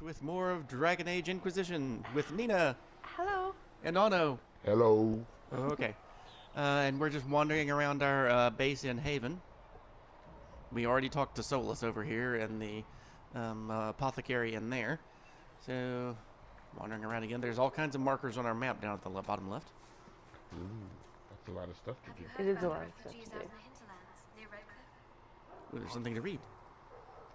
with more of Dragon Age Inquisition with Nena Hello. and Ono. Hello. Okay. And we're just wandering around our base in Haven. We already talked to Solus over here and the apothecary in there. So, wandering around again. There's all kinds of markers on our map down at the bottom left. Ooh, that's a lot of stuff to do. It is a lot of stuff to do. Out in the hinterlands, near Redcliffe? Ooh, there's something to read.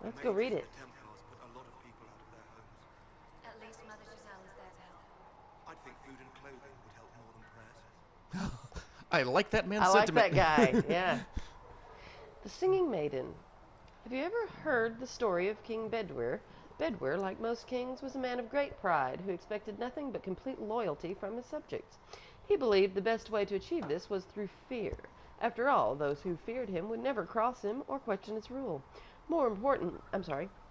Let's go read it. The Templars put a lot of people out of their homes. At least Mother Giselle is there to help. I'd think food and clothing would help more than prayers. I like that man's I like sentiment. that guy. Yeah. The Singing Maiden. Have you ever heard the story of King Bedwyr? Bedwyr, like most kings, was a man of great pride who expected nothing but complete loyalty from his subjects. He believed the best way to achieve this was through fear. After all, those who feared him would never cross him or question his rule.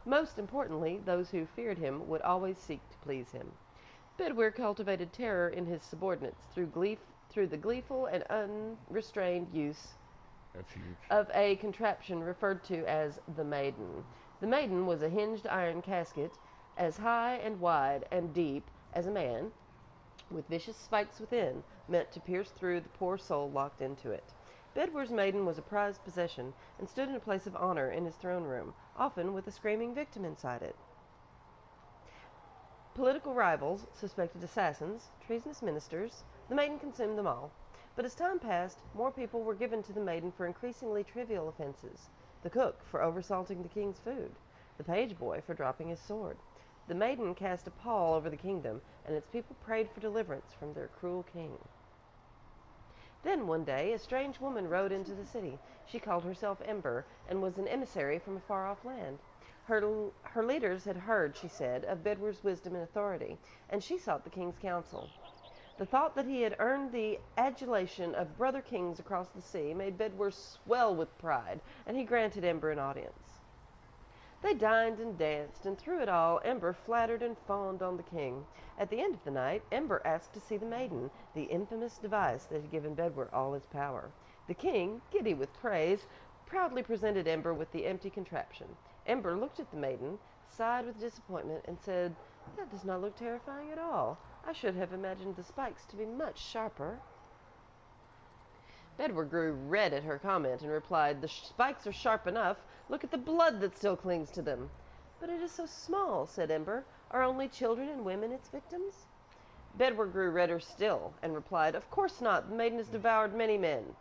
Most importantly, those who feared him would always seek to please him. Bedwyr cultivated terror in his subordinates through the gleeful and unrestrained use That's huge. of a contraption referred to as the Maiden. The Maiden was a hinged iron casket as high and wide and deep as a man, with vicious spikes within, meant to pierce through the poor soul locked into it. Bedwyer's maiden was a prized possession and stood in a place of honor in his throne room, often with a screaming victim inside it. Political rivals, suspected assassins, treasonous ministers, the maiden consumed them all. But as time passed, more people were given to the maiden for increasingly trivial offenses. The cook for oversalting the king's food, the page boy for dropping his sword. The maiden cast a pall over the kingdom, and its people prayed for deliverance from their cruel king. Then one day a strange woman rode into the city. She called herself Ember, and was an emissary from a far-off land. Her leaders had heard, she said, of Bedwyer's wisdom and authority, and she sought the king's counsel. The thought that he had earned the adulation of brother kings across the sea made Bedwyr swell with pride, and he granted Ember an audience. They dined and danced, and through it all, Ember flattered and fawned on the king. At the end of the night, Ember asked to see the maiden, the infamous device that had given Bedwyr all his power. The king, giddy with praise, proudly presented Ember with the empty contraption. Ember looked at the maiden, sighed with disappointment, and said, "That does not look terrifying at all. I should have imagined the spikes to be much sharper." Bedwyr grew red at her comment and replied, "The spikes are sharp enough. Look at the blood that still clings to them." "But it is so small," said Ember. "Are only children and women its victims?" Bedwyr grew redder still and replied, "Of course not. The maiden has devoured many men."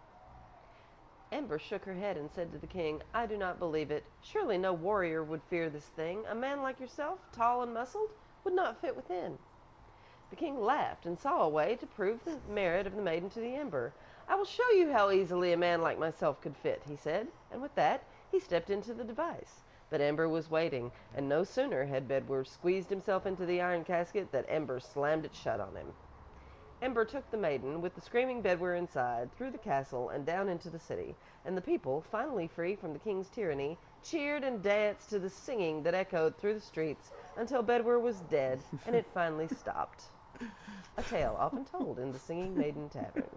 Ember shook her head and said to the king, "I do not believe it. Surely no warrior would fear this thing. A man like yourself, tall and muscled, would not fit within." The king laughed and saw a way to prove the merit of the maiden to the Ember. "I will show you how easily a man like myself could fit," he said, and with that he stepped into the device. But Ember was waiting, and no sooner had Bedwyr squeezed himself into the iron casket than Ember slammed it shut on him. Ember took the maiden, with the screaming Bedwyr inside, through the castle and down into the city, and the people, finally free from the king's tyranny, cheered and danced to the singing that echoed through the streets until Bedwyr was dead, and it finally stopped. A tale often told in the Singing Maiden Tavern.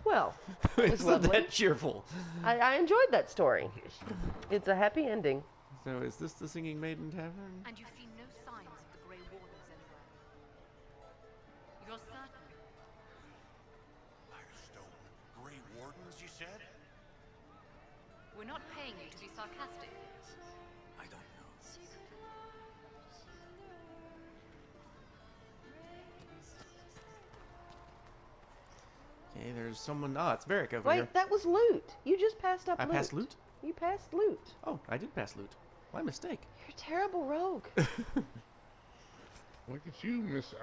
Well, it was Isn't lovely. that cheerful? I enjoyed that story. It's a happy ending. So is this the Singing Maiden Tavern? And you've seen no signs of the Grey Wardens anywhere. You're certain? Like a stone. Grey Wardens, you said? We're not paying you to be sarcastic. I don't know. Okay, there's someone. Ah, it's Varric over here. Wait, that was loot. You just passed up I loot. passed loot? You passed loot. Oh, I did pass loot. My mistake. You're a terrible rogue. Look at you, Miss.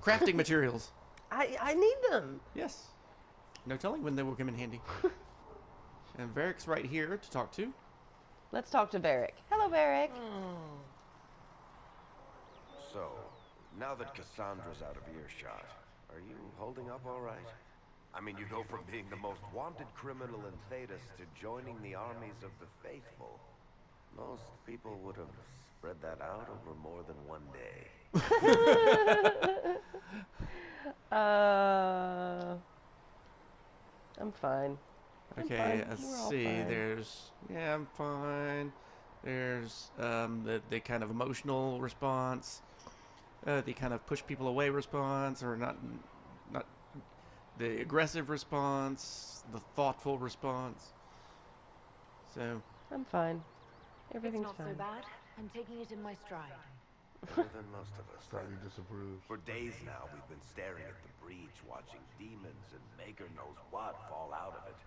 Crafting materials. I need them. Yes. No telling when they will come in handy. And Varric's right here to talk to. Let's talk to Varric. Hello, Varric. So, now that Cassandra's out of earshot, are you holding up all right? I mean, you go from being the most wanted criminal in Thedas to joining the armies of the faithful. Most people would have spread that out over more than one day. I'm fine. Okay, fine. let's We're all see. fine. There's. Yeah, I'm fine. There's the kind of emotional response, the kind of push people away response, or not the aggressive response, the thoughtful response. So I'm fine. It's Everything's not so fine. bad. I'm taking it in my stride. Better than most of us. Slightly disapproves. For days now, we've been staring at the breach, watching demons and maker knows what fall out of it.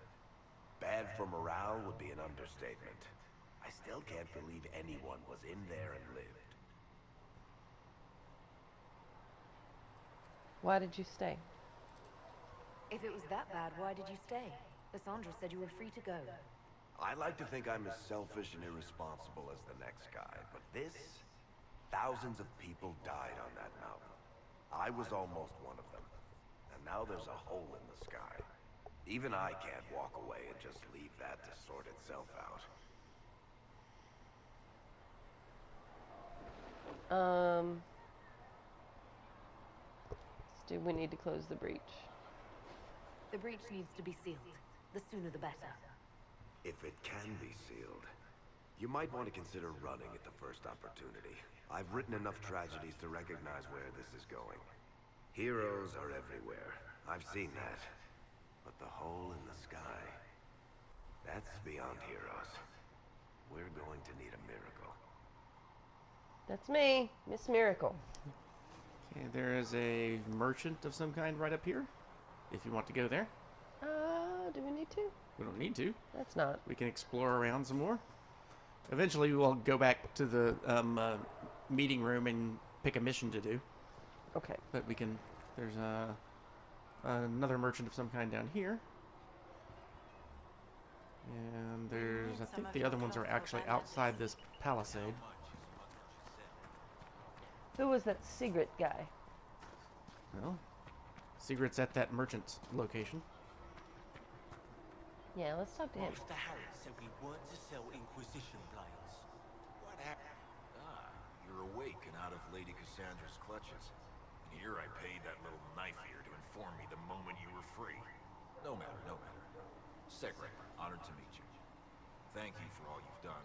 Bad for morale would be an understatement. I still can't believe anyone was in there and lived. Why did you stay? If it was that bad, why did you stay? Cassandra said you were free to go. I like to think I'm as selfish and irresponsible as the next guy, but this... Thousands of people died on that mountain. I was almost one of them. And now there's a hole in the sky. Even I can't walk away and just leave that to sort itself out. We need to close the breach. The breach needs to be sealed. The sooner the better. If it can be sealed, you might want to consider running at the first opportunity. I've written enough tragedies to recognize where this is going. Heroes are everywhere. I've seen that. But the hole in the sky, that's beyond heroes. We're going to need a miracle. That's me, Miss Miracle. okay, there is a merchant of some kind right up here. If you want to go there, Do we need to? we don't need to. That's not. We can explore around some more. Eventually, we'll go back to the meeting room and pick a mission to do. Okay. But we can. There's another merchant of some kind down here. And there's, I think the other ones are actually outside this palisade. Who was that secret guy? Well, secret's at that merchant's location. Yeah, let's talk to him. Master Harris said we weren't to sell Inquisition blades. What happened? Ah, you're awake and out of Lady Cassandra's clutches. And here I paid that little knife ear to inform me the moment you were free. No matter, no matter. Segre, honored to meet you. Thank you for all you've done.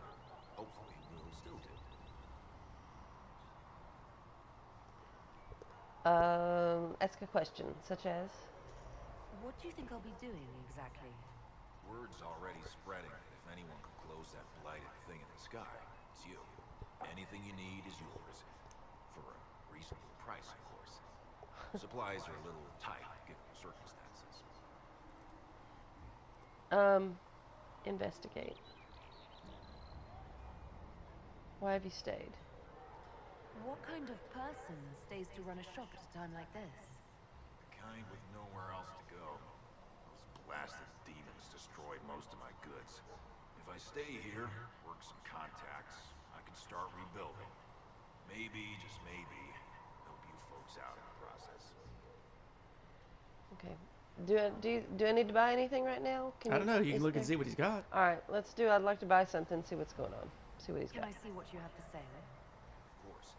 Hopefully we'll still do. Ask a question, such as? What do you think I'll be doing exactly? Word's already spreading that if anyone can close that blighted thing in the sky, it's you. Anything you need is yours. For a reasonable price, of course. Supplies are a little tight, given the circumstances. Investigate. Why have you stayed? What kind of person stays to run a shop at a time like this? The kind with nowhere else to go. Those blasted demons destroyed most of my goods. If I stay here, work some contacts, I can start rebuilding. Maybe, just maybe, help you folks out in the process. Okay. Do I need to buy anything right now? I don't know. You is can look and there- see what he's got. All right, let's do. I'd like to buy something. See what's going on. See what he's Can got. I see what you have for sale? Of course.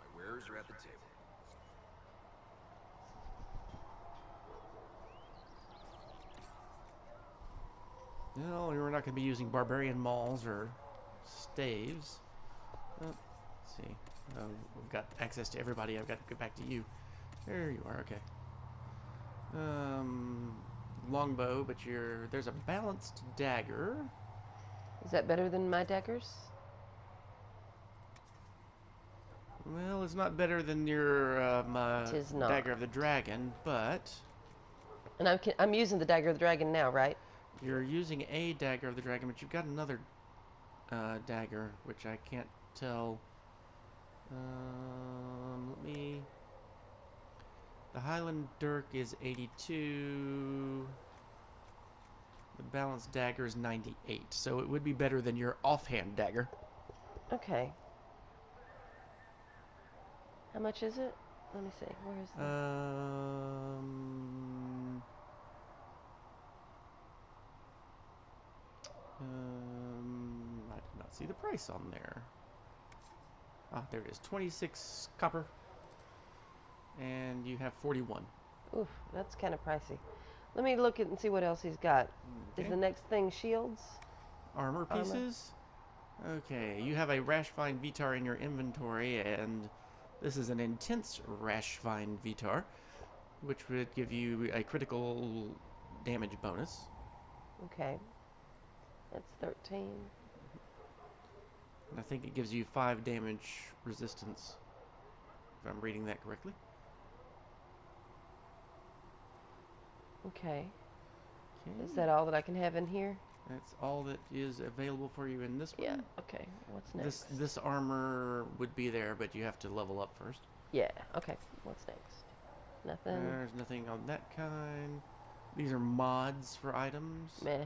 My wares are at the table. No, we're not going to be using barbarian mauls or staves. Oh, let's see. We've got access to everybody. I've got to get back to you. There you are. Okay. Longbow, but there's a balanced dagger. Is that better than my daggers? Well, it's not better than your Tis not. dagger of the dragon, but And I'm using the dagger of the dragon now, right? you're using a dagger of the dragon, but you've got another dagger, which I can't tell. Let me. The Highland Dirk is 82. The balanced dagger is 98, so it would be better than your offhand dagger. Okay. How much is it? Let me see. Where is the? I did not see the price on there. Ah, there it is. 26 copper. And you have 41. Oof, that's kind of pricey. Let me look at and see what else he's got. Is Okay. the next thing shields? Armor Armor. pieces. Okay, you have a Rashvine Vitar in your inventory, and this is an intense Rashvine Vitar, which would give you a critical damage bonus. Okay. That's 13. And I think it gives you 5 damage resistance, if I'm reading that correctly. Okay. Okay. Is that all that I can have in here? That's all that is available for you in this one. Yeah. Okay. What's next? This armor would be there, but you have to level up first. Yeah. Okay. What's next? Nothing. There's nothing on that kind. These are mods for items. Meh.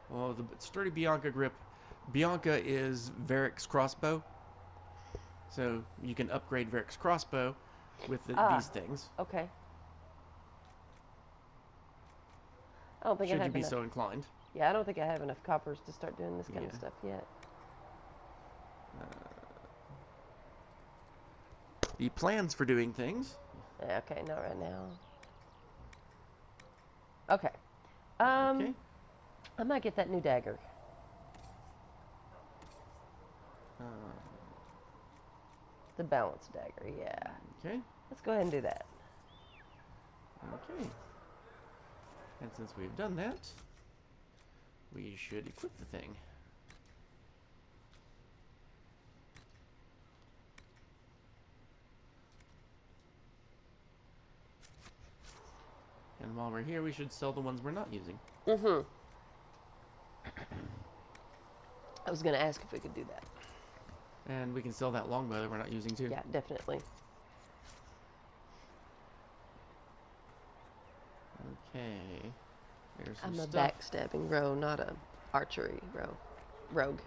Well, the sturdy Bianca grip. Bianca is Varric's crossbow. So you can upgrade Varric's crossbow with these things. Okay. I don't think Should I you have be enough. so inclined. Yeah, I don't think I have enough coppers to start doing this kind of Yeah. stuff yet. The plans for doing things. Yeah, okay, not right now. Okay. Okay. I might get that new dagger. The balance dagger, yeah. Okay. Let's go ahead and do that. Okay. And since we've done that, we should equip the thing. And while we're here, we should sell the ones we're not using. Mm-hmm. I was going to ask if we could do that. And we can sell that longbow that we're not using too. Yeah, definitely. Okay. There's some I'm a stuff. backstabbing row, not a archery rogue.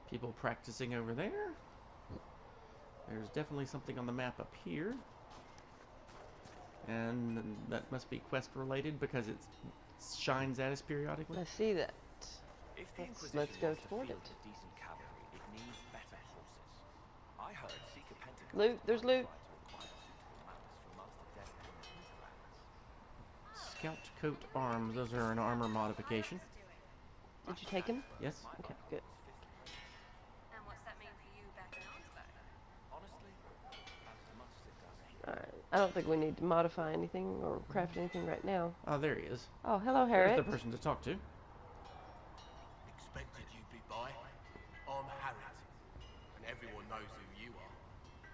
People practicing over there. There's definitely something on the map up here. And that must be quest related because it shines at us periodically. I see that. If the Let's Inquisition go wants to toward field it. a decent cavalry, it needs better horses. I heard Seeker Pentagon Loot, there's loot. Scout coat arms. Those are an armor modification. Did you take him? Yes. Okay, good. And what's that mean for you back in Arnsburg? Honestly, as much as it does. Alright. I don't think we need to modify anything or craft anything right now. Oh, there he is. Oh, hello, There's Harriet. the person to talk to. Expected you'd be by. I'm Harriet, and everyone knows who you are.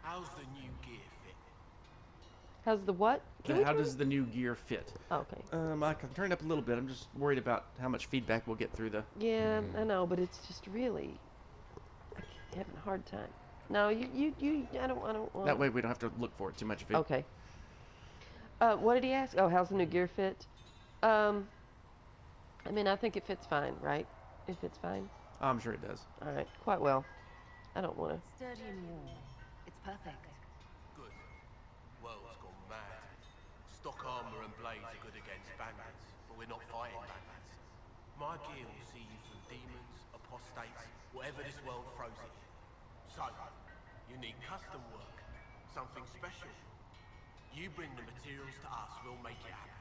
How's the new gear fit? How's the what? Can we How turn does the new gear fit? Oh, okay. I can turn it up a little bit. I'm just worried about how much feedback we'll get through the... Yeah, I know, but it's just really... I'm having a hard time. No, I don't want... That way we don't have to look for it too much. Okay. What did he ask? Oh, how's the new gear fit? I mean, I think it fits fine, right? It fits fine? I'm sure it does. All right, quite well. I don't want to... Sturdy and warm. It's perfect. Good. World's gone mad. Stock armor and blades are good against bandits, but we're not fighting bandits. My gear will see you through demons, apostates, whatever this world throws at you. So, you need custom work, something special. You bring the materials to us, we'll make it happen.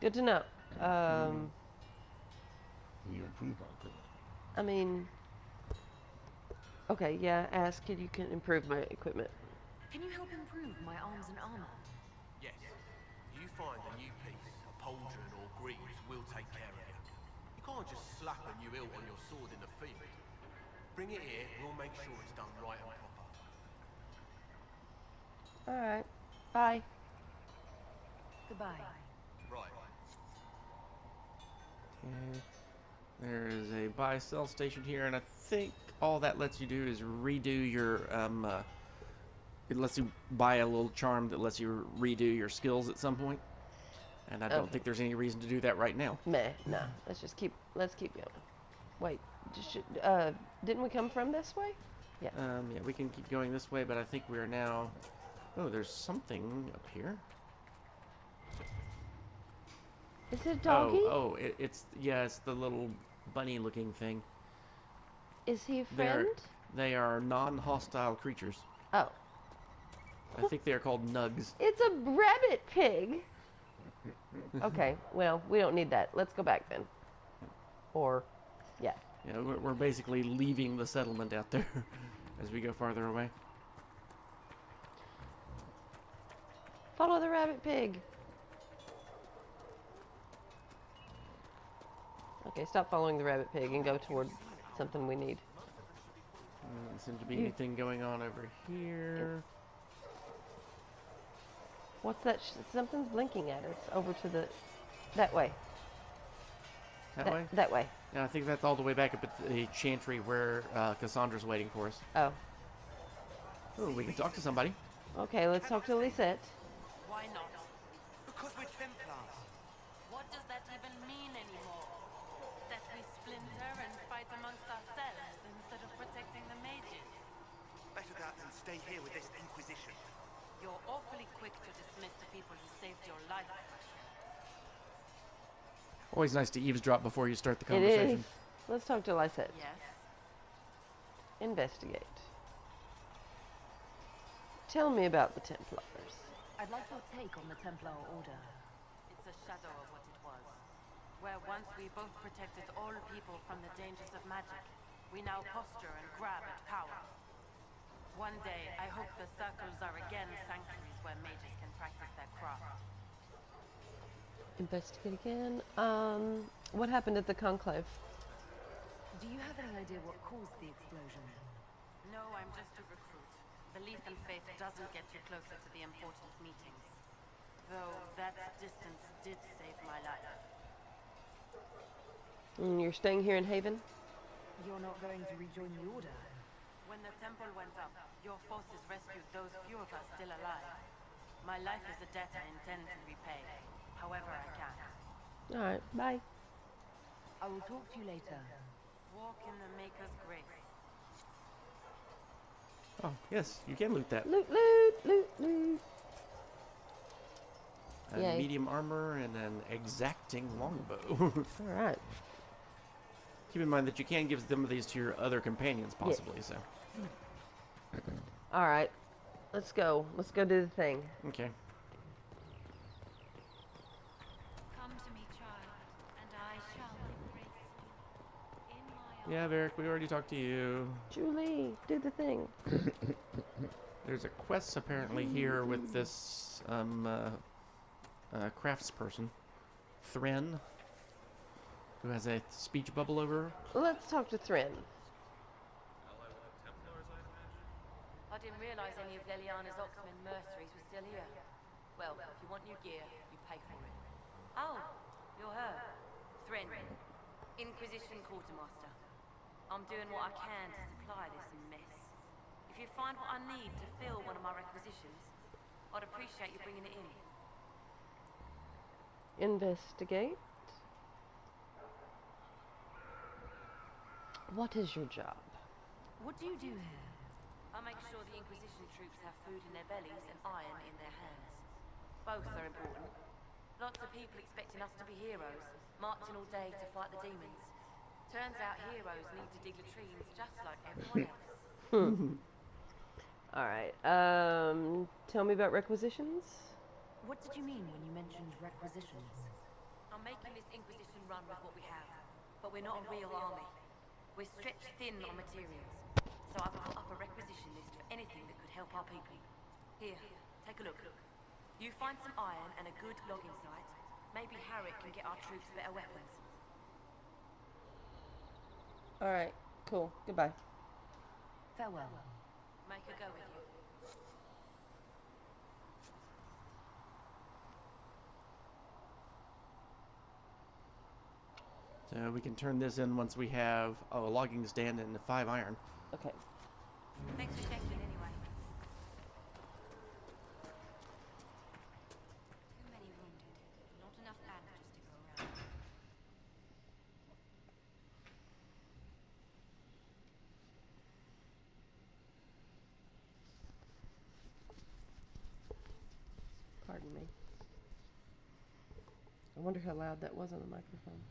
Good to know. You improve on good. I mean... Okay, yeah, ask if you can improve my equipment. Can you help improve my arms and armor? Yes. You find a new piece, a pauldron or greaves, we'll take care of you. You can't just slap a new hilt on your sword in the field. Bring it here, we'll make sure it's done right and proper. All right. Bye. Goodbye. Right. Okay. There's a buy-sell station here, and I think all that lets you do is redo your, it lets you buy a little charm that lets you redo your skills at some point. And I don't Okay. think there's any reason to do that right now. Meh, no. Let's keep going. Wait, didn't we come from this way? Yeah. Yeah, we can keep going this way, but I think we're now... Oh, there's something up here. Is it a doggy? It's the little bunny-looking thing. Is he a friend? They are non-hostile creatures. Oh. I think they are called nugs. It's a rabbit pig. Okay, well, we don't need that. Let's go back then. Or, yeah. Yeah, we're basically leaving the settlement out there as we go farther away. Follow the rabbit pig. Okay, stop following the rabbit pig and go toward something we need. Doesn't seem to be anything going on over here. What's that? Something's blinking at us. Over to the... That way. That way? That way. Yeah, I think that's all the way back up at the chantry where Cassandra's waiting for us. Oh. Oh, we can talk to somebody. Okay, let's talk to Lisette. Why not? Because we're Templars. What does that even mean anymore? That we splinter and fight amongst ourselves instead of protecting the mages? Better that than stay here with this Inquisition. You're awfully quick to dismiss the people who saved your life. Always nice to eavesdrop before you start the It is. conversation. Let's talk to Lisette. Yes? Investigate. Tell me about the Templars. I'd like your take on the Templar Order. It's a shadow of what it was. Where once we both protected all people from the dangers of magic, we now posture and grab at power. One day, I hope the circles are again sanctuaries where mages can practice their craft. Investigate again. What happened at the conclave? Do you have any idea what caused the explosion? No, I'm just a recruit. Belief and faith doesn't get you closer to the important meetings. Though that distance did save my life. And you're staying here in Haven? You're not going to rejoin the Order? When the temple went up, your forces rescued those few of us still alive. My life is a debt I intend to repay, however I can. Alright, bye. I will talk to you later. Walk in the Maker's grace. Oh, yes, you can loot that. Loot, loot, loot, loot. Yay. Medium armor and an exacting longbow. Alright. Keep in mind that you can give some of these to your other companions, possibly, so. Alright. Let's go. Let's go do the thing. Okay. Come to me, child, and I shall embrace you. In my Yeah, Varric, we already talked to you. Julie, do the thing. There's a quest apparently here with this crafts person, Thren, who has a speech bubble over her. Let's talk to Thren. I didn't realize any of Leliana's Oxman mercenaries were still here. Well, if you want new gear, you pay for it. Oh, you're her. Thren, Inquisition Quartermaster. I'm doing what I can to supply this mess. If you find what I need to fill one of my requisitions, I'd appreciate you bringing it in. Investigate. What is your job? What do you do here? I make sure the Inquisition troops have food in their bellies and iron in their hands. Both are important. Lots of people expecting us to be heroes, marching all day to fight the demons. Turns out heroes need to dig latrines just like everyone else. Alright, tell me about requisitions? What did you mean when you mentioned requisitions? I'm making this Inquisition run with what we have, but we're not a real army. We're stretched thin on materials, so I've put up a requisition list for anything that could help our people. Here, take a look. You find some iron and a good logging site, maybe Harriet can get our troops better weapons. Alright, cool. Goodbye. Farewell. Make her go with you. So we can turn this in once we have a logging stand and 5 iron. Okay. Thanks for checking anyway. Too many wounded. Not enough bandages to go around. Pardon me. I wonder how loud that was on the microphone.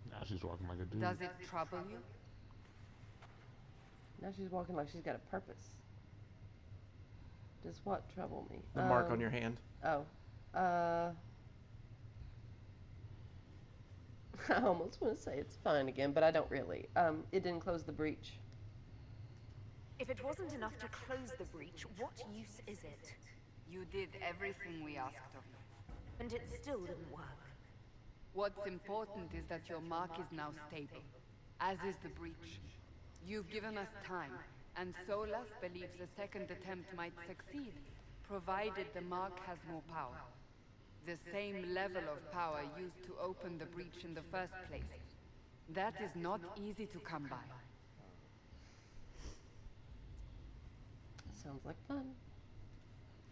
Now she's walking like a dude. Does it trouble you? Now she's walking like she's got a purpose. Does what trouble me? The mark on your hand. Oh. I almost want to say it's fine again, but I don't really. It didn't close the breach. If it wasn't enough to close the breach, what use is it? You did everything we asked of you. And it still didn't work. What's important is that your mark is now stable, as is the breach. You've given us time, and Solas believes a second attempt might succeed, provided the mark has more power. The same level of power used to open the breach in the first place. That is not easy to come by. Sounds like fun.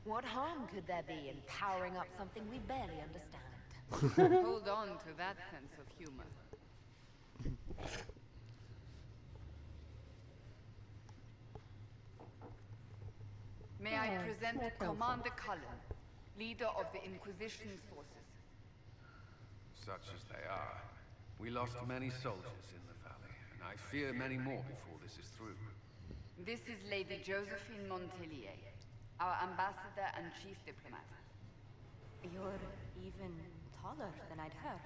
What harm could there be in powering up something we barely understand? Hold on to that sense of humor. May I present Commander Cullen, leader of the Inquisition's forces. Such as they are, we lost many soldiers in the valley, and I fear many more before this is through. This is Lady Josephine Montellier, our ambassador and chief diplomat. You're even taller than I'd heard.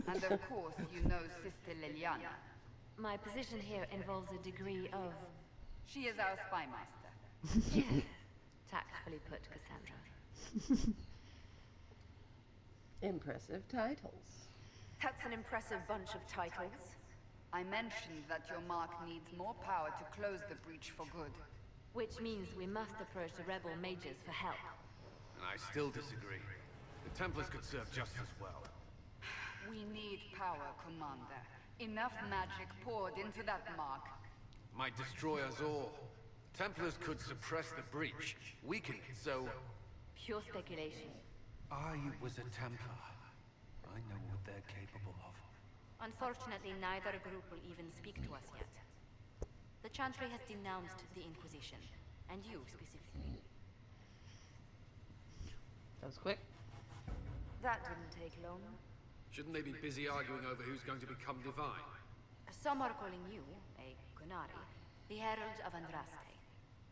And of course, you know Sister Liliana. My position here involves a degree of... She is our spy master. Yes, tactfully put, Cassandra. Impressive titles. That's an impressive bunch of titles. I mentioned that your mark needs more power to close the breach for good. Which means we must approach the rebel mages for help. And I still disagree. The Templars could serve just as well. We need power, Commander. Enough magic poured into that mark. Might destroy us all. Templars could suppress the breach, weaken it, so... Pure speculation. I was a Templar. I know what they're capable of. Unfortunately, neither group will even speak to us yet. The Chantry has denounced the Inquisition, and you specifically. That was quick. That didn't take long. Shouldn't they be busy arguing over who's going to become divine? Some are calling you, a Kunari, the Herald of Andraste.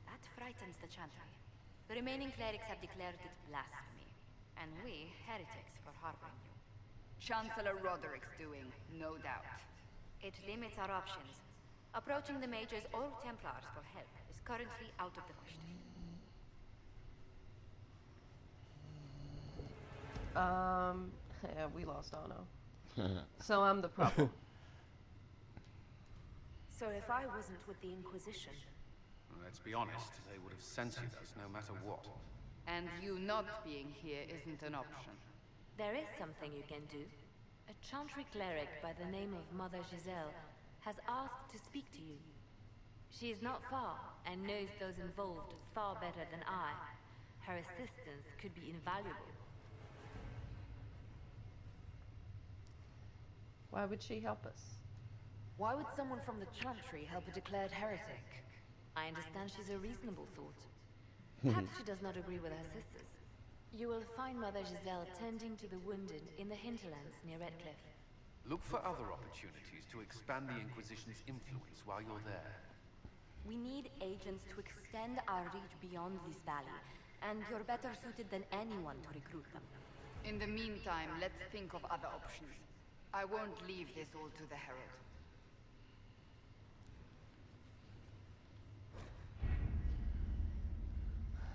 That frightens the Chantry. The remaining clerics have declared it blasphemy, and we, heretics, for harboring you. Chancellor Roderick's doing, no doubt. It limits our options. Approaching the Mages or Templars for help is currently out of the question. Yeah, we lost Anno. So I'm the problem. So if I wasn't with the Inquisition... Let's be honest, they would have censored us no matter what. And you not being here isn't an option. There is something you can do. A Chantry cleric by the name of Mother Giselle has asked to speak to you. She is not far and knows those involved far better than I. Her assistance could be invaluable. Why would she help us? Why would someone from the Chantry help a declared heretic? I understand she's a reasonable thought. Perhaps she does not agree with her sisters. You will find Mother Giselle tending to the wounded in the hinterlands near Redcliffe. Look for other opportunities to expand the Inquisition's influence while you're there. We need agents to extend our reach beyond this valley, and you're better suited than anyone to recruit them. In the meantime, let's think of other options. I won't leave this all to the Herald.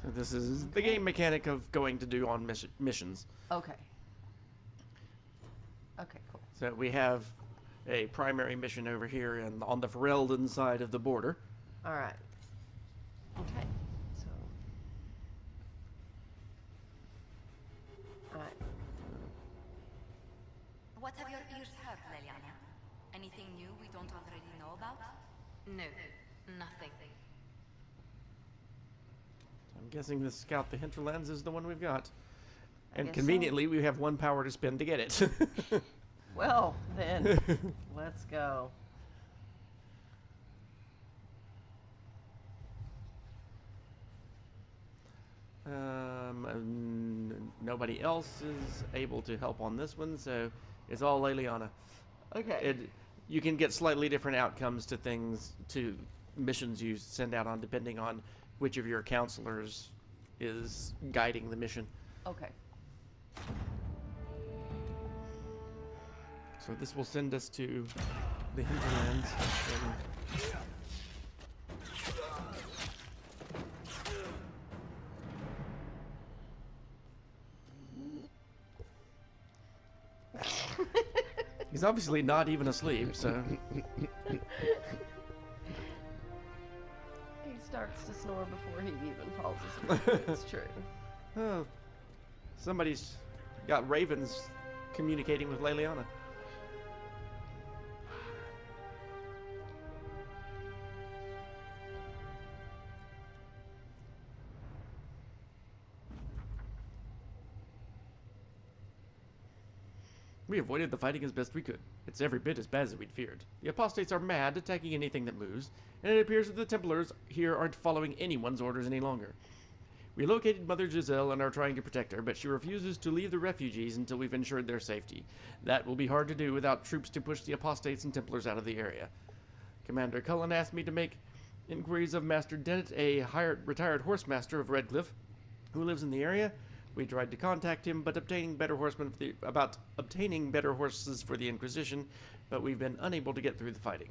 So this is the game mechanic of going to do on missions. Okay. Okay, cool. So we have a primary mission over here and on the Ferelden side of the border. All right. Okay. So. All right. What have your ears heard, Liliana? Anything new we don't already know about? No, nothing. I'm guessing the Scout the Hinterlands is the one we've got. And guess conveniently, we have one power to spend to get it. Well, then, let's go. Nobody else is able to help on this one, so it's all Liliana. Okay. You can get slightly different outcomes to things, to missions you send out on, depending on which of your counselors is guiding the mission. Okay. So this will send us to the hinterlands. He's obviously not even asleep, so... He starts to snore before he even falls asleep. It's true. Oh, somebody's got ravens communicating with Leliana. We avoided the fighting as best we could. It's every bit as bad as we'd feared. The apostates are mad, attacking anything that moves, and it appears that the Templars here aren't following anyone's orders any longer. We located Mother Giselle and are trying to protect her, but she refuses to leave the refugees until we've ensured their safety. That will be hard to do without troops to push the apostates and Templars out of the area. Commander Cullen asked me to make inquiries of Master Dennett, a retired horsemaster of Redcliffe, who lives in the area. We tried to contact him, but obtaining better horses for the Inquisition, but we've been unable to get through the fighting.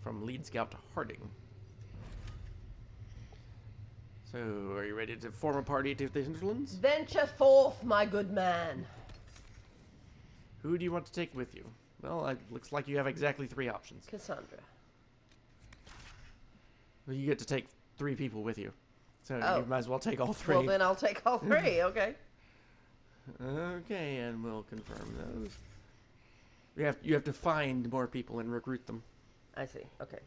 From Lead Scout Harding. So, are you ready to form a party to the hinterlands? Venture forth, my good man. Who do you want to take with you? Well, it looks like you have exactly 3 options. Cassandra. Well, you get to take 3 people with you. So you might as well take all 3. Well, then I'll take all 3, okay. Okay, and we'll confirm those. You have to find more people and recruit them. I see, okay.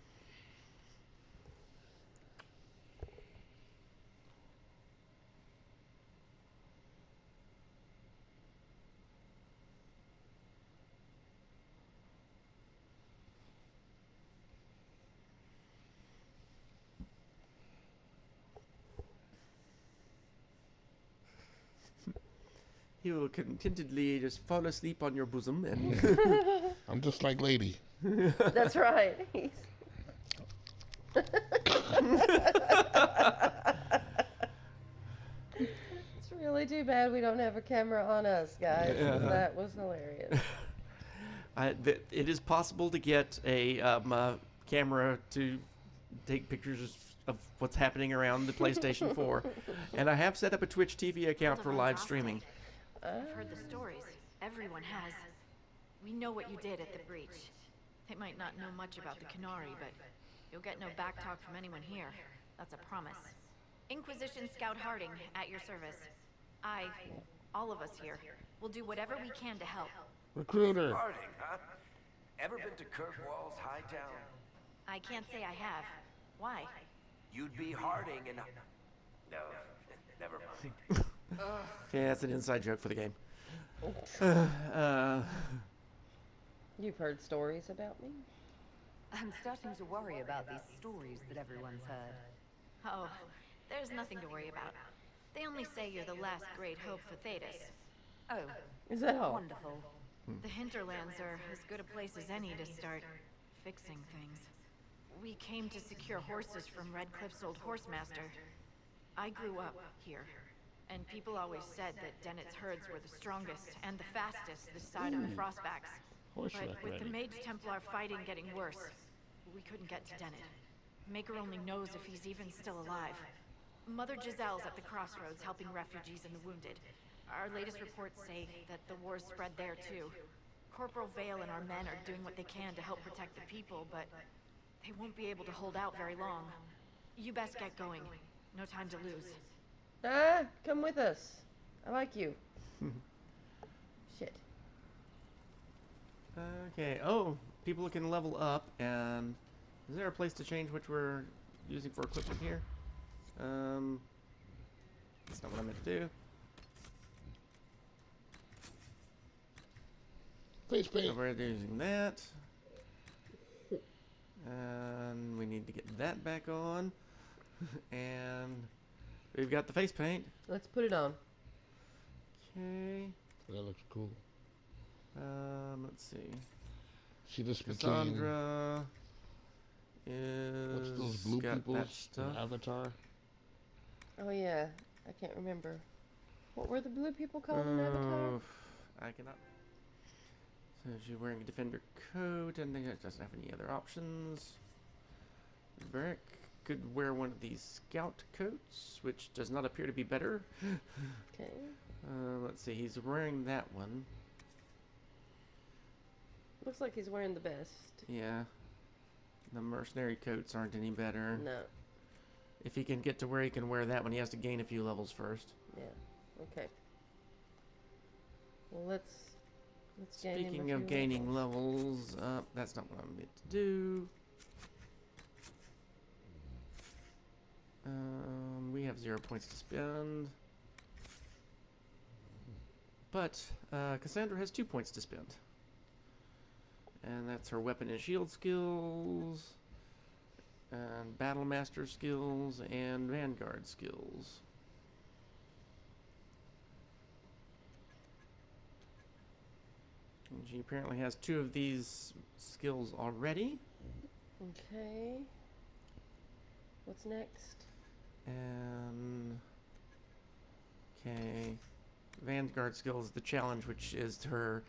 He will contentedly just fall asleep on your bosom and... I'm just like Lady. That's right. It's really too bad we don't have a camera on us, guys. Yeah. That was hilarious. It is possible to get a camera to take pictures of what's happening around the PlayStation 4. And I have set up a Twitch TV account for live streaming. I've heard the stories. Everyone has. We know what you did at the breach. They might not know much about the Canary, but you'll get no backtalk from anyone here. That's a promise. Inquisition Scout Harding, at your service. All of us here, will do whatever we can to help. Recruiter. Harding, huh? Ever been to Kirkwall's Hightown? I can't say I have. Why? You'd be Harding and... No, never mind. Yeah, that's an inside joke for the game. You've heard stories about me? I'm starting to worry about these stories that everyone's heard. Oh, there's nothing to worry about. They only say you're the last great hope for Thetis. Oh, is that all? Wonderful. The hinterlands are as good a place as any to start fixing things. We came to secure horses from Redcliffe's old horsemaster. I grew up here, and people always said that Dennett's herds were the strongest and the fastest this side of the Frostbacks. But with the Mage Templar fighting getting worse, we couldn't get to Dennett. Maker only knows if he's even still alive. Mother Giselle's at the Crossroads helping refugees and the wounded. Our latest reports say that the war's spread there too. Corporal Vale and our men are doing what they can to help protect the people, but they won't be able to hold out very long. You best get going. No time to lose. Come with us. I like you. Shit. Okay. Oh, people can level up, and is there a place to change which we're using for equipment here? That's not what I meant to do. Face paint. So we're using that. And we need to get that back on. And we've got the face paint. Let's put it on. Okay. That looks cool. Let's see. See this Cassandra is what's those blue got people that stuff. Avatar? Oh yeah. I can't remember. What were the blue people called in Avatar? I cannot. So she's wearing a defender coat, and it doesn't have any other options. Varric could wear one of these scout coats, which does not appear to be better. Okay. Let's see, he's wearing that one. Looks like he's wearing the best. Yeah. The mercenary coats aren't any better. No. If he can get to where he can wear that one, he has to gain a few levels first. Yeah. Okay. Well, let's gain him a Speaking few of gaining levels. that's not what I'm meant to do. We have 0 points to spend. But Cassandra has 2 points to spend. And that's her weapon and shield skills, and battle master skills, and vanguard skills. And she apparently has 2 of these skills already. Okay. What's next? And okay, vanguard skill is the challenge, which is her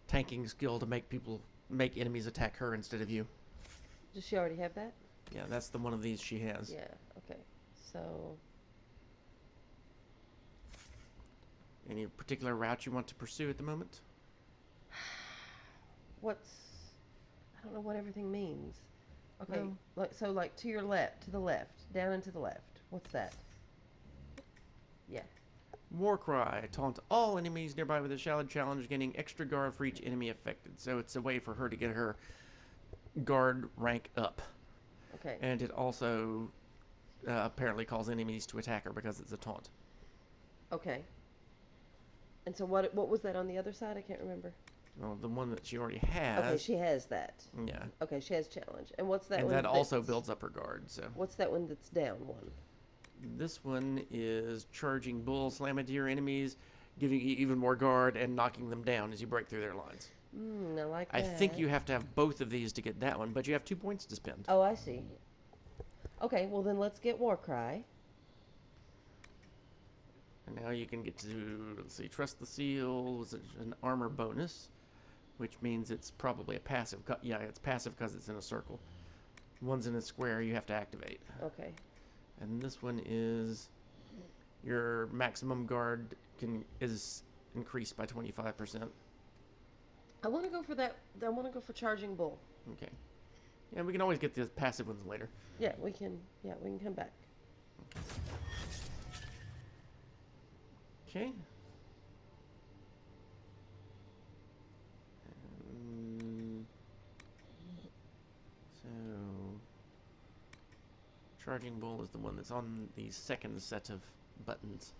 tanking skill to make enemies attack her instead of you. Does she already have that? Yeah, that's the one of these she has. Yeah. Okay. So. Any particular route you want to pursue at the moment? I don't know what everything means. Okay. Well, like to your left, to the left, down and to the left. What's that? Yeah. Warcry. Taunt all enemies nearby with a shallowed challenge, gaining extra guard for each enemy affected. So it's a way for her to get her guard rank up. Okay. And it also apparently calls enemies to attack her because it's a taunt. Okay. And so what was that on the other side? I can't remember. Well, the one that she already has. Okay, she has that. Yeah. Okay, she has challenge. And what's that and one? And that also builds up her guard, so. What's that one that's down one? This one is charging bull, slam into your enemies, giving you even more guard, and knocking them down as you break through their lines. I like that. I think you have to have both of these to get that one, but you have 2 points to spend. Oh, I see. Okay, well then let's get Warcry. And now you can get to, let's see, Trust the Seal was an armor bonus, which means it's probably a passive. Yeah, it's passive because it's in a circle. One's in a square you have to activate. Okay. And this one is your maximum guard is increased by 25%. I want to go for that. I want to go for Charging Bull. Okay. Yeah, we can always get the passive ones later. Yeah, we can. Yeah, we can come back. Okay. So, Charging Bull is the one that's on the second set of buttons.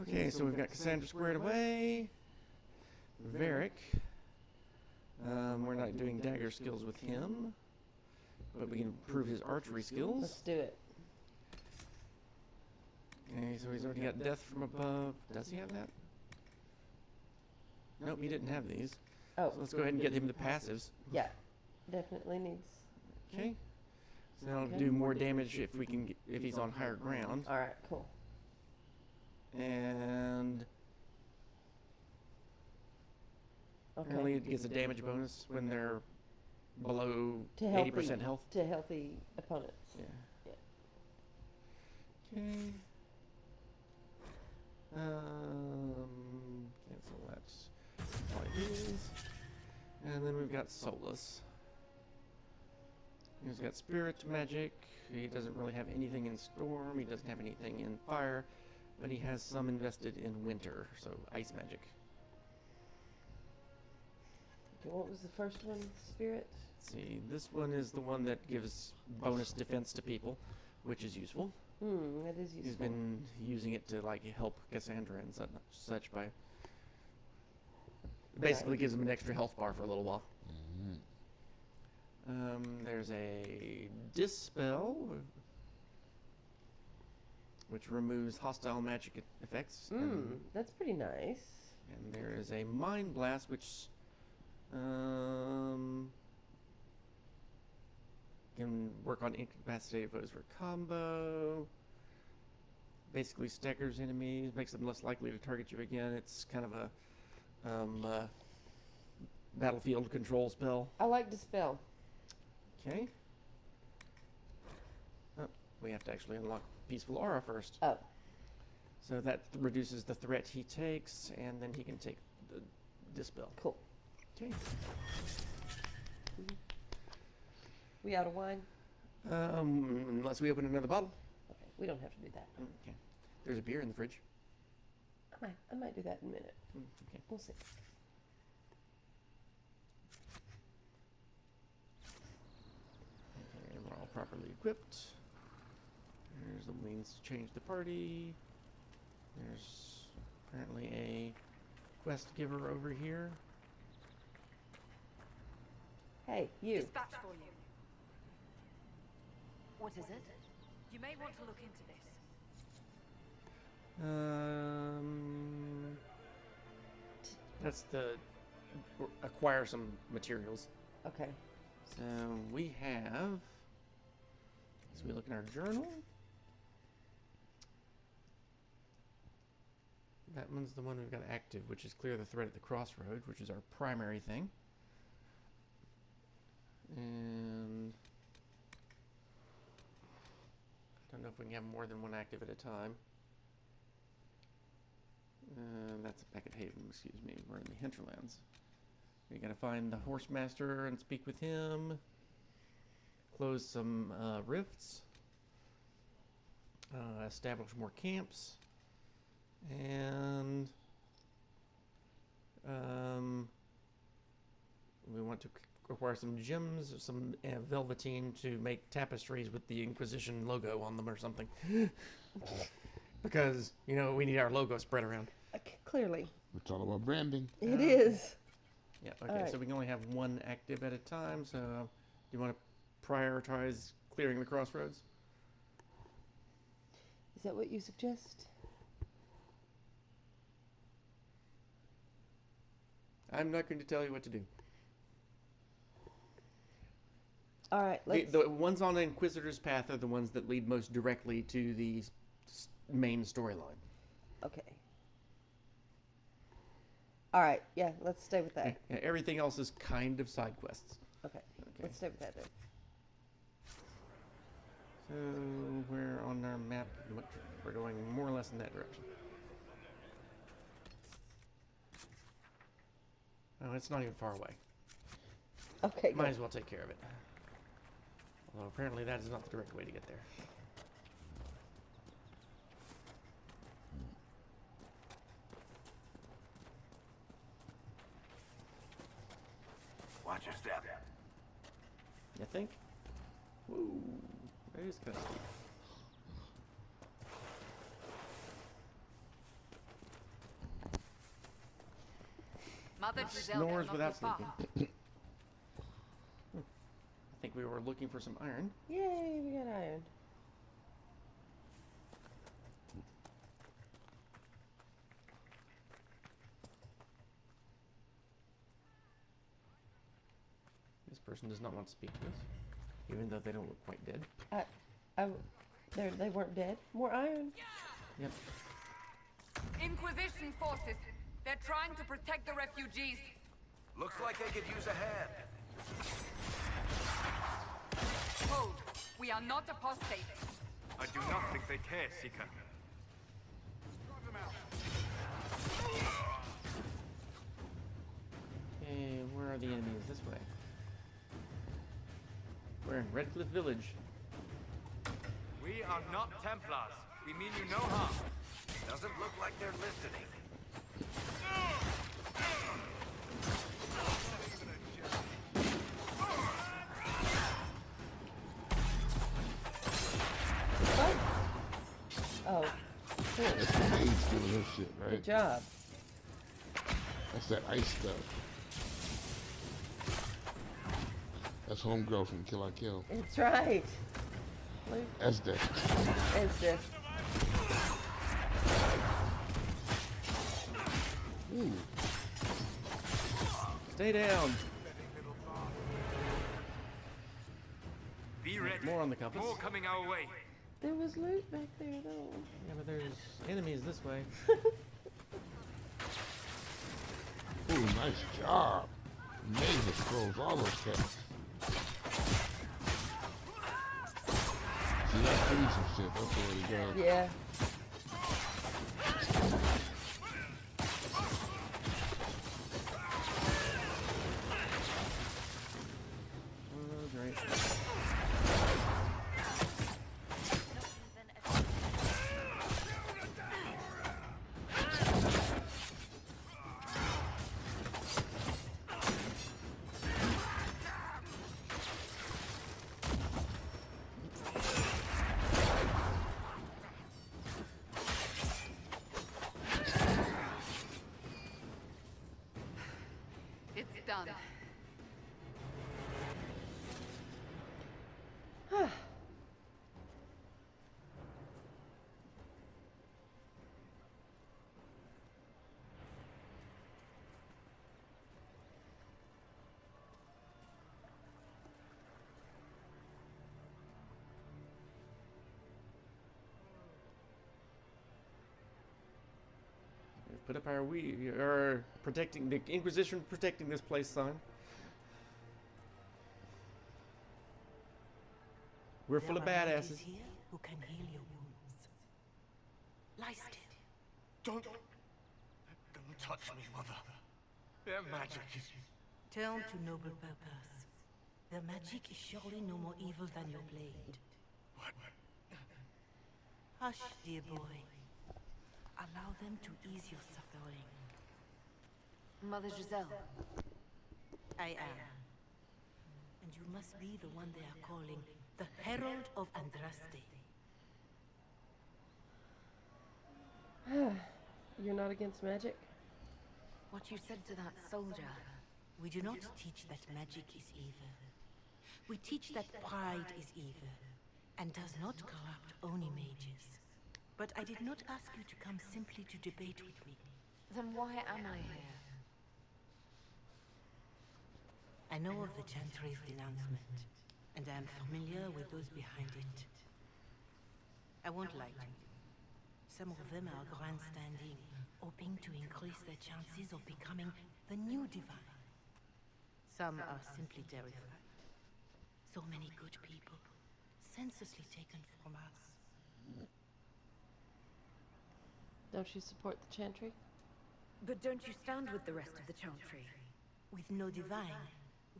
Okay, so we've got Cassandra squared away. Varric. We're not doing dagger skills with him, but we can improve his archery skills. Let's do it. Okay, so he's already got death from above. Does he have that? Nope, he didn't have these. Oh. So let's go ahead and get him the passives. Yeah, definitely needs. Okay. So that'll do more damage if we can if he's on higher ground. All right, cool. And apparently it gets a damage bonus when they're below 80% health. To healthy opponents. Yeah. Yeah. Okay. Cancel that. All it is. And then we've got Solus. He's got Spirit Magic. He doesn't really have anything in Storm. He doesn't have anything in Fire. But he has some invested in Winter, so Ice Magic. Okay, what was the first one? Spirit? Let's see, this one is the one that gives bonus defense to people, which is useful. That is useful. He's been using it to like help Cassandra and such by basically gives him an extra health bar for a little while. There's a Dispel, which removes hostile magic effects. That's pretty nice. And there is a Mind Blast, which Can work on incapacitated foes for combo. Basically staggers enemies, makes them less likely to target you again. It's kind of a battlefield control spell. I like Dispel. Okay. Oh, we have to actually unlock Peaceful Aura first. Oh. So that reduces the threat he takes, and then he can take the Dispel. Cool. Okay. We out of wine? Unless we open another bottle. Okay, we don't have to do that. Okay. There's a beer in the fridge. I might do that in a minute. Okay. We'll see. Okay, we're all properly equipped. There's the means to change the party. There's apparently a quest giver over here. Hey, you. Dispatch for you. What is it? You may want to look into this. That's the acquire some materials. Okay. So we have, as we look in our journal, that one's the one we've got active, which is clear the threat at the Crossroads, which is our primary thing. And I don't know if we can have more than one active at a time. That's back at Haven, excuse me. We're in the hinterlands. We gotta find the Horsemaster and speak with him. Close some rifts. Establish more camps. And we want to acquire some gems, some velveteen to make tapestries with the Inquisition logo on them or something. Because, you know, we need our logo spread around. Clearly. It's all about branding. It is. Yeah, okay, so we can only have one active at a time, so do you want to prioritize clearing the Crossroads? Is that what you suggest? I'm not going to tell you what to do. All right, let's... The ones on the Inquisitor's path are the ones that lead most directly to the main storyline. Okay. All right, yeah, let's stay with that. Yeah, everything else is kind of side quests. Okay, let's stay with that then. So we're on our map. We're going more or less in that direction. Oh, it's not even far away. Okay, Might as well take care of it. Although apparently that is not the direct way to get there. Watch your step. You think? Woo, that is kind of steep. Mother Giselle Snores cannot without be far. sleeping. I think we were looking for some iron. Yay, we got iron. This person does not want to speak to us, even though they don't look quite dead. They weren't dead. More iron. Yep. Inquisition forces. They're trying to protect the refugees. Looks like they could use a hand. Hold. We are not apostates. I do not think they care, Seeker. Okay, where are the enemies? This way. We're in Redcliffe Village. We are not Templars. We mean you no harm. Doesn't look like they're listening. What? Oh. Cool. That's the AIDS doing her shit, right? Good job. That's that ice stuff. That's homegirl from Kill I Kill. That's right. That's that. It's this. Ooh. Stay down. Be ready. More on the compass. More coming our way. There was loot back there, though. Yeah, but there's enemies this way. Ooh, nice job. Amazing scrolls, all those cats. See, that's doing some shit. That's the way to go. Yeah. Oh, great. It's done. We've put up our protecting the Inquisition, protecting this place sign. We're full of badasses. Here who can heal your wounds. Lie still. Don't touch me, Mother. Their magic is... Turn to noble purpose. Their magic is surely no more evil than your blade. What? Hush, dear boy. Allow them to ease your suffering. Mother Giselle. I am. And you must be the one they are calling the Herald of Andraste. You're not against magic? What you said to that soldier. We do not teach that magic is evil. We teach that pride is evil, and does not corrupt only mages. But I did not ask you to come simply to debate with me. Then why am I here? I know of the Chantry's denouncement, and I am familiar with those behind it. I won't lie to you. Some of them are grandstanding, hoping to increase their chances of becoming the new divine. Some are simply terrified. So many good people, senselessly taken from us. Don't you support the Chantry? But don't you stand with the rest of the Chantry? With no divine,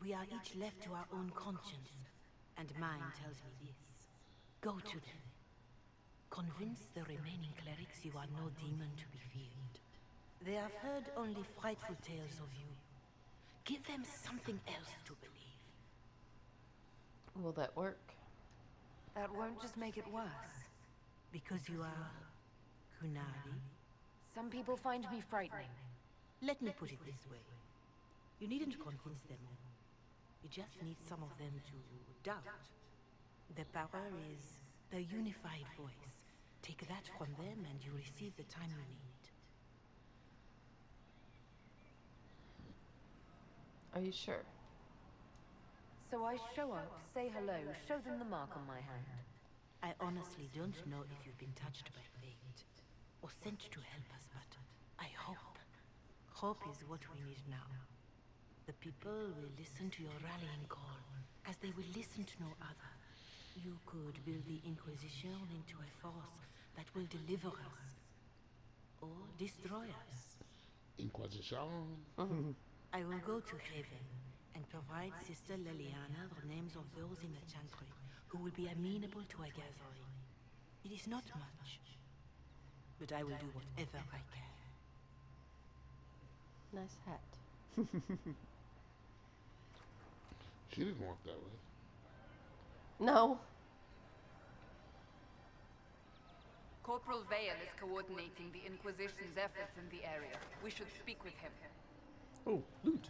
we are each left to our own conscience, and mine tells me this. Go to them. Convince the remaining clerics you are no demon to be feared. They have heard only frightful tales of you. Give them something else to believe. Will that work? That won't just make it worse. Because you are... Kunari? Some people find me frightening. Let me put it this way. You needn't convince them. You just need some of them to doubt. Their power is the unified voice. Take that from them and you receive the time you need. Are you sure? So I show up, say hello, show them the mark on my hand. I honestly don't know if you've been touched by fate, or sent to help us, but I hope. Hope is what we need now. The people will listen to your rallying call, as they will listen to no other. You could build the Inquisition into a force that will deliver us, or destroy us. Inquisition? I will go to Haven, and provide Sister Leliana the names of those in the Chantry who will be amenable to a gathering. It is not much, but I will do whatever I can. Nice hat. She didn't walk that way. No. Corporal Vale is coordinating the Inquisition's efforts in the area. We should speak with him. Oh, loot.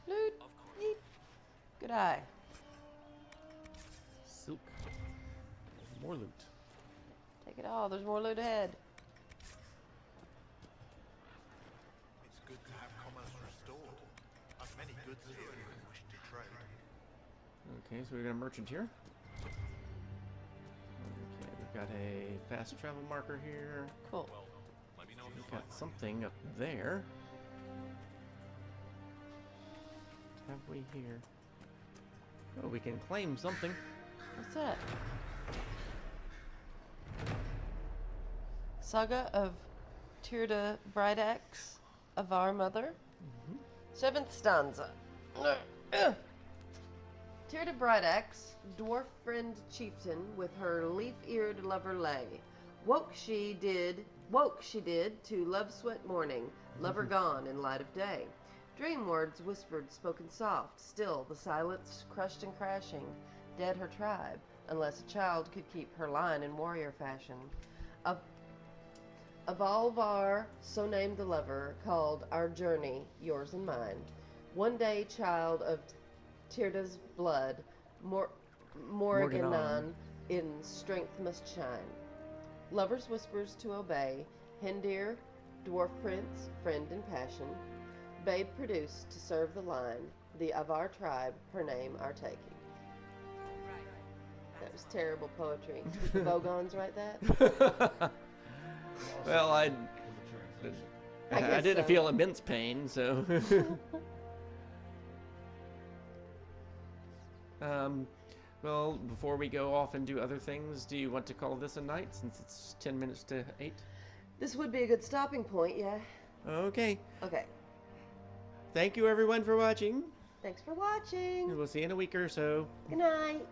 Loot. Neat. Good eye. Silk. More loot. Take it all. There's more loot ahead. It's good to have commerce restored. I've many goods here if you wish to trade. Okay, so we got a merchant here. Okay, we've got a fast travel marker here. Cool. We've got something up there. What have we here? Oh, we can claim something. What's that? Saga of Tirda Brightaxe of Our Mother. 7th stanza. Tirda Brightaxe, dwarf friend chieftain, with her leaf-eared lover lay. Woke she did to love sweat morning, lover gone in light of day. Dream words whispered, spoken soft, still the silence crushed and crashing, dead her tribe, unless a child could keep her line in warrior fashion. Of Alvar, so named the lover, called our journey, yours and mine. One day, child of Tirda's blood, Morganon in strength must shine. Lovers whispers to obey, Hendir, dwarf prince, friend in passion. Babe produced to serve the line, the of our tribe, her name our taking. That was terrible poetry. Did the Vogons write that? Well, I didn't feel immense pain, so. Well, before we go off and do other things, do you want to call this a night since it's 10 minutes to 8? This would be a good stopping point, yeah. Okay. Okay. Thank you everyone for watching. Thanks for watching. We'll see you in a week or so. Good night.